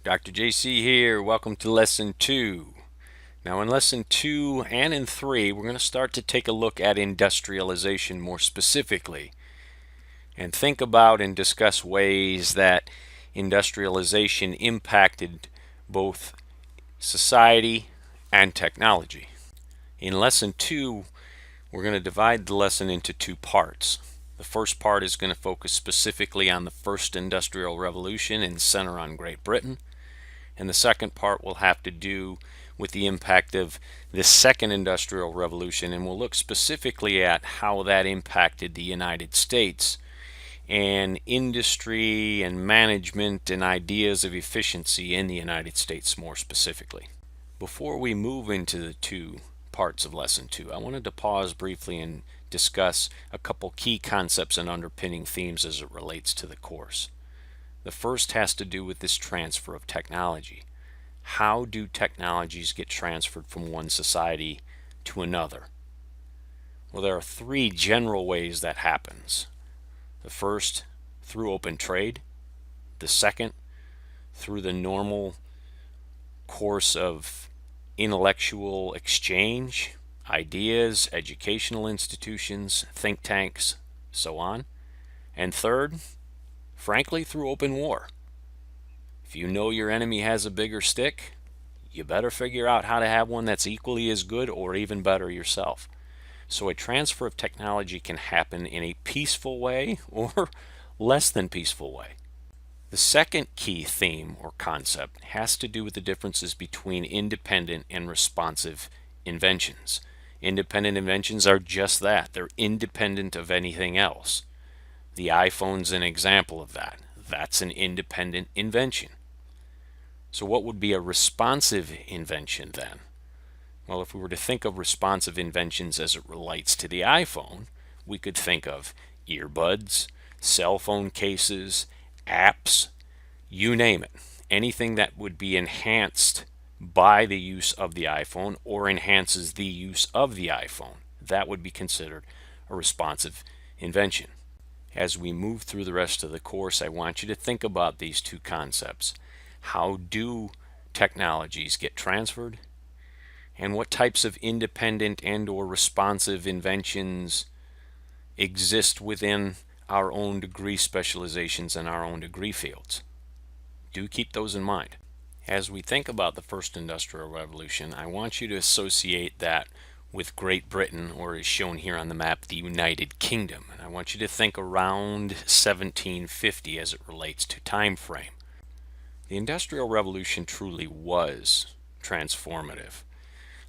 Dr. JC here. Welcome to Lesson 2. Now in Lesson 2 and in 3, we're going to start to take a look at industrialization more specifically and think about and discuss ways that industrialization impacted both society and technology. In Lesson 2, we're going to divide the lesson into two parts. The first part is going to focus specifically on the first industrial revolution and center on Great Britain. And the second part will have to do with the impact of the second industrial revolution, and we'll look specifically at how that impacted the United States and industry and management and ideas of efficiency in the United States more specifically. Before we move into the two parts of Lesson 2, I wanted to pause briefly and discuss a couple key concepts and underpinning themes as it relates to the course. The first has to do with this transfer of technology. How do technologies get transferred from one society to another? Well, there are three general ways that happens. The first, through open trade. The second, through the normal course of intellectual exchange, ideas, educational institutions, think tanks, so on. And third, frankly, through open war. If you know your enemy has a bigger stick, you better figure out how to have one that's equally as good or even better yourself. So a transfer of technology can happen in a peaceful way or less than peaceful way. The second key theme or concept has to do with the differences between independent and responsive inventions. Independent inventions are just that. They're independent of anything else. The iPhone's an example of that. That's an independent invention. So what would be a responsive invention then? Well, if we were to think of responsive inventions as it relates to the iPhone, we could think of earbuds, cell phone cases, apps, you name it. Anything that would be enhanced by the use of the iPhone or enhances the use of the iPhone. That would be considered a responsive invention. As we move through the rest of the course, I want you to think about these two concepts. How do technologies get transferred? And what types of independent and or responsive inventions exist within our own degree specializations and our own degree fields? Do keep those in mind. As we think about the first industrial revolution, I want you to associate that with Great Britain, or as shown here on the map, the United Kingdom. And I want you to think around 1750 as it relates to time frame. The Industrial Revolution truly was transformative,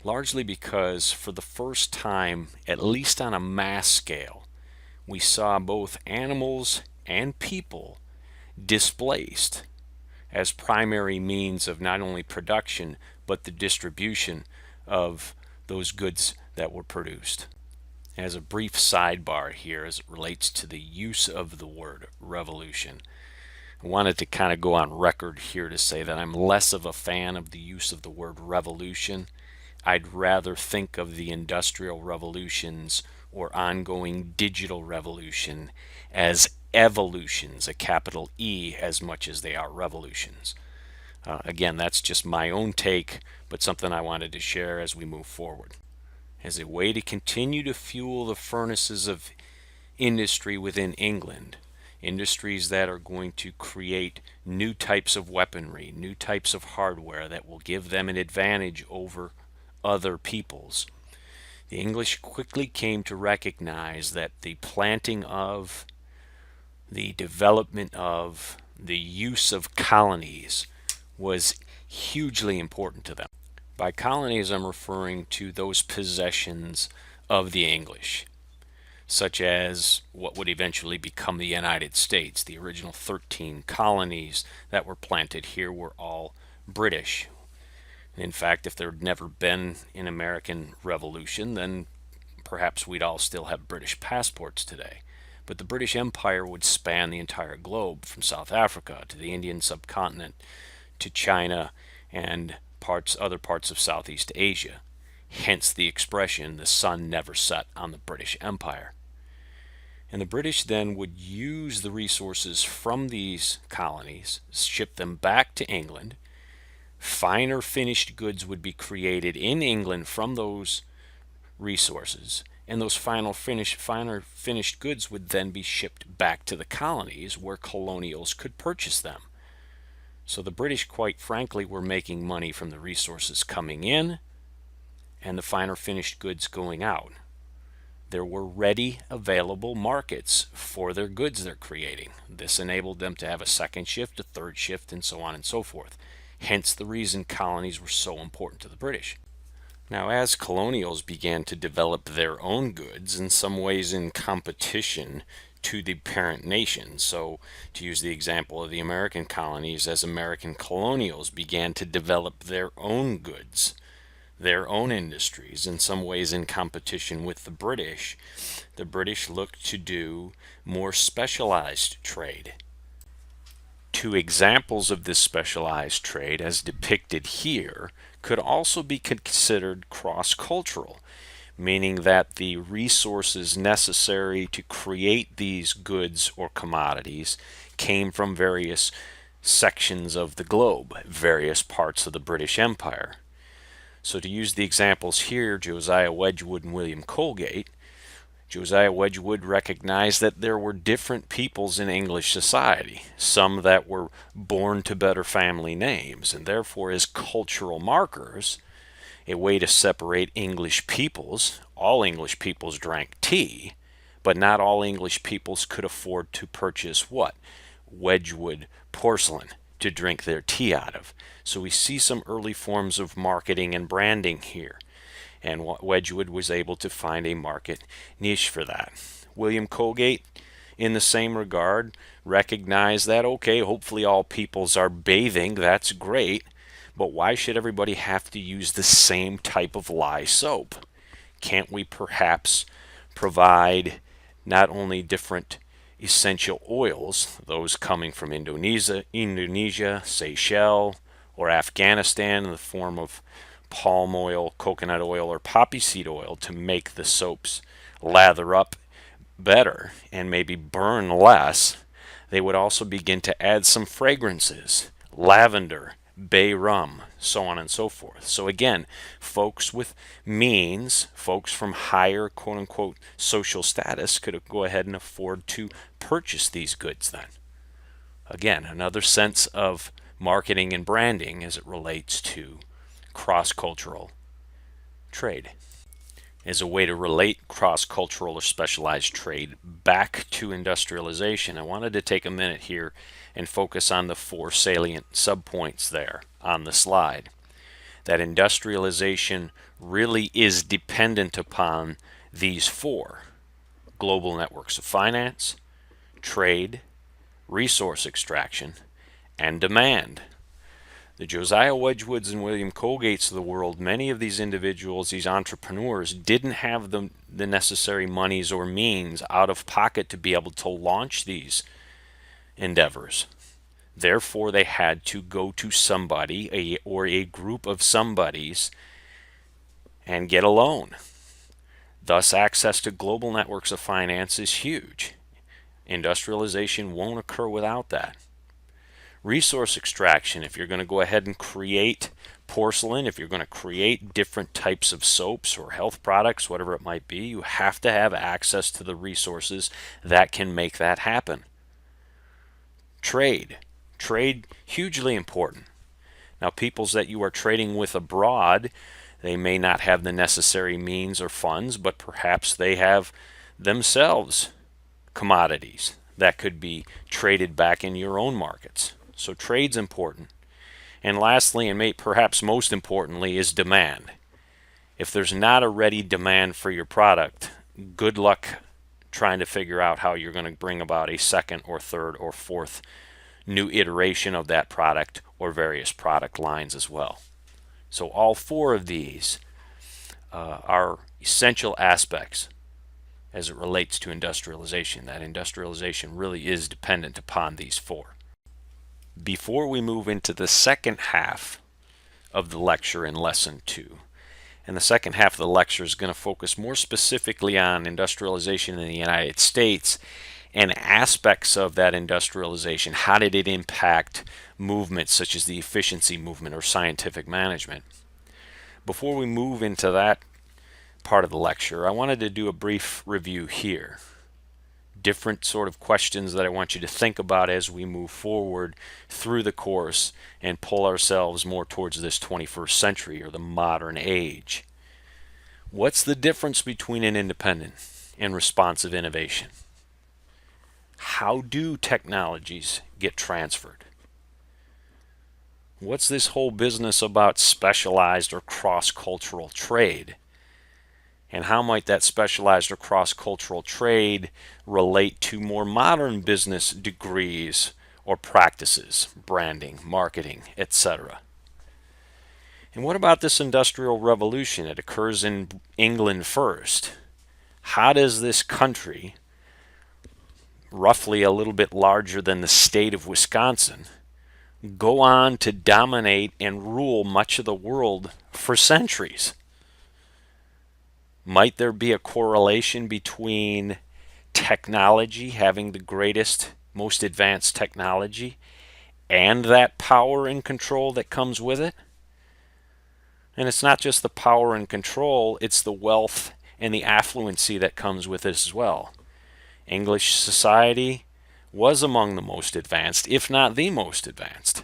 largely because for the first time, at least on a mass scale, we saw both animals and people displaced as primary means of not only production, but the distribution of those goods that were produced. As a brief sidebar here as it relates to the use of the word revolution, I wanted to kind of go on record here to say that I'm less of a fan of the use of the word revolution. I'd rather think of the industrial revolutions or ongoing digital revolution as evolutions, a capital E, as much as they are revolutions. Again, that's just my own take, but something I wanted to share as we move forward. As a way to continue to fuel the furnaces of industry within England, industries that are going to create new types of weaponry, new types of hardware that will give them an advantage over other peoples. The English quickly came to recognize that the planting of, the development of, the use of colonies was hugely important to them. By colonies, I'm referring to those possessions of the English, such as what would eventually become the United States. The original 13 colonies that were planted here were all British. In fact, if there had never been an American Revolution, then perhaps we'd all still have British passports today. But the British Empire would span the entire globe, from South Africa to the Indian subcontinent to China and other parts of Southeast Asia. Hence the expression, the sun never set on the British Empire. And the British then would use the resources from these colonies, ship them back to England, Finer finished goods would be created in England from those resources, and those finer finished goods would then be shipped back to the colonies where colonials could purchase them. So the British, quite frankly, were making money from the resources coming in and the finer finished goods going out. There were ready available markets for their goods they're creating. This enabled them to have a second shift, a third shift, and so on and so forth. Hence the reason colonies were so important to the British. Now, as colonials began to develop their own goods, in some ways in competition to the parent nation, so to use the example of the American colonies, as American colonials began to develop their own goods, their own industries, in some ways in competition with the British looked to do more specialized trade. Two examples of this specialized trade, as depicted here, could also be considered cross-cultural, meaning that the resources necessary to create these goods or commodities came from various sections of the globe, various parts of the British Empire. So to use the examples here, Josiah Wedgwood and William Colgate, Josiah Wedgwood recognized that there were different peoples in English society, some that were born to better family names, and therefore as cultural markers, a way to separate English peoples. All English peoples drank tea, but not all English peoples could afford to purchase what? Wedgwood porcelain to drink their tea out of. So we see some early forms of marketing and branding here. And Wedgwood was able to find a market niche for that. William Colgate, in the same regard, recognized that, okay, hopefully all peoples are bathing, that's great, but why should everybody have to use the same type of lye soap? Can't we perhaps provide not only different essential oils, those coming from Indonesia, Seychelles, or Afghanistan in the form of palm oil, coconut oil, or poppy seed oil to make the soaps lather up better and maybe burn less? They would also begin to add some fragrances, lavender, bay rum, so on and so forth. So again, folks with means, folks from higher quote-unquote social status could go ahead and afford to purchase these goods then. Again, another sense of marketing and branding as it relates to cross-cultural trade. As a way to relate cross-cultural or specialized trade back to industrialization, I wanted to take a minute here and focus on the four salient subpoints there on the slide. That industrialization really is dependent upon these four: global networks of finance, trade, resource extraction, and demand. The Josiah Wedgwoods and William Colgates of the world, many of these individuals, these entrepreneurs, didn't have the necessary monies or means out of pocket to be able to launch these endeavors. Therefore, they had to go to somebody or a group of somebodies and get a loan. Thus, access to global networks of finance is huge. Industrialization won't occur without that. Resource extraction, if you're going to go ahead and create porcelain, if you're going to create different types of soaps or health products, whatever it might be, you have to have access to the resources that can make that happen. Trade, hugely important. Now, peoples that you are trading with abroad, they may not have the necessary means or funds, but perhaps they have themselves commodities that could be traded back in your own markets. So trade's important. And lastly, and perhaps most importantly, is demand. If there's not a ready demand for your product, good luck trying to figure out how you're going to bring about a second or third or fourth new iteration of that product or various product lines as well. So all four of these are essential aspects as it relates to industrialization. That industrialization really is dependent upon these four. Before we move into the second half of the lecture in Lesson 2, and the second half of the lecture is going to focus more specifically on industrialization in the United States and aspects of that industrialization. How did it impact movements such as the efficiency movement or scientific management? Before we move into that part of the lecture, I wanted to do a brief review here. Different sort of questions that I want you to think about as we move forward through the course and pull ourselves more towards this 21st century or the modern age. What's the difference between an independent and responsive innovation? How do technologies get transferred? What's this whole business about specialized or cross-cultural trade? And how might that specialized or cross-cultural trade relate to more modern business degrees or practices, branding, marketing, etc.? And what about this industrial revolution? It occurs in England first. How does this country, roughly a little bit larger than the state of Wisconsin, go on to dominate and rule much of the world for centuries? Might there be a correlation between technology, having the greatest, most advanced technology, and that power and control that comes with it? And it's not just the power and control, it's the wealth and the affluency that comes with it as well. English society was among the most advanced, if not the most advanced.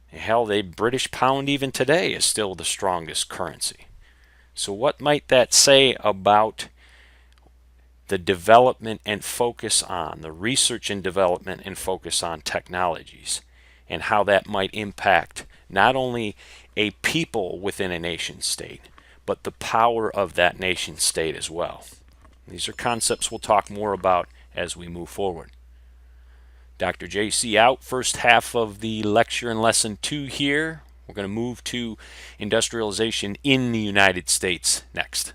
Hell, the British pound even today is still the strongest currency. So what might that say about the development and focus on, the research and development and focus on technologies, and how that might impact not only a people within a nation state, but the power of that nation state as well? These are concepts we'll talk more about as we move forward. Dr. JC out. First half of the lecture in lesson 2 here. We're going to move to industrialization in the United States next.